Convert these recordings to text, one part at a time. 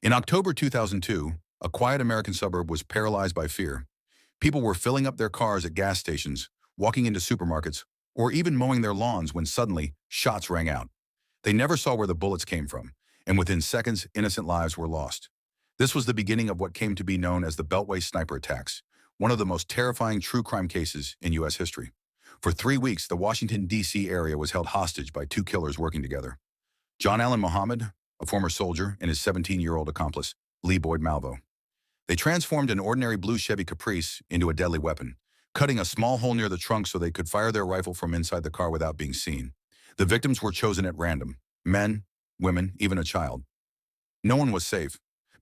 In October 2002, a quiet American suburb was paralyzed by fear. People were filling up their cars at gas stations, walking into supermarkets, or even mowing their lawns when suddenly shots rang out. They never saw where the bullets came from, and within seconds, innocent lives were lost. This was the beginning of what came to be known as the Beltway sniper attacks, one of the most terrifying true crime cases in U.S. history. For 3 weeks, the Washington, D.C. area was held hostage by two killers working together. John Allen Muhammad, a former soldier, and his 17-year-old accomplice, Lee Boyd Malvo. They transformed an ordinary blue Chevy Caprice into a deadly weapon, cutting a small hole near the trunk so they could fire their rifle from inside the car without being seen. The victims were chosen at random: men, women, even a child. No one was safe.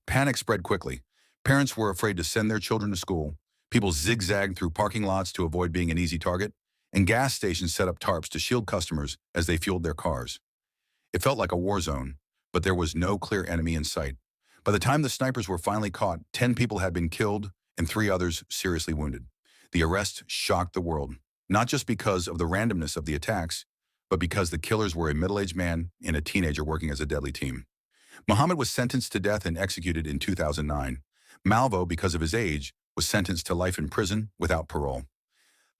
Panic spread quickly. Parents were afraid to send their children to school. People zigzagged through parking lots to avoid being an easy target, and gas stations set up tarps to shield customers as they fueled their cars. It felt like a war zone, but there was no clear enemy in sight. By the time the snipers were finally caught, 10 people had been killed and 3 others seriously wounded. The arrest shocked the world, not just because of the randomness of the attacks, but because the killers were a middle-aged man and a teenager working as a deadly team. Muhammad was sentenced to death and executed in 2009. Malvo, because of his age, was sentenced to life in prison without parole.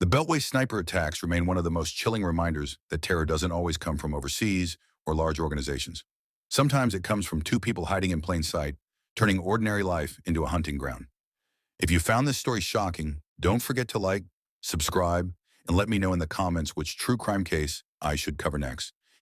The Beltway sniper attacks remain one of the most chilling reminders that terror doesn't always come from overseas or large organizations. Sometimes it comes from two people hiding in plain sight, turning ordinary life into a hunting ground. If you found this story shocking, don't forget to like, subscribe, and let me know in the comments which true crime case I should cover next.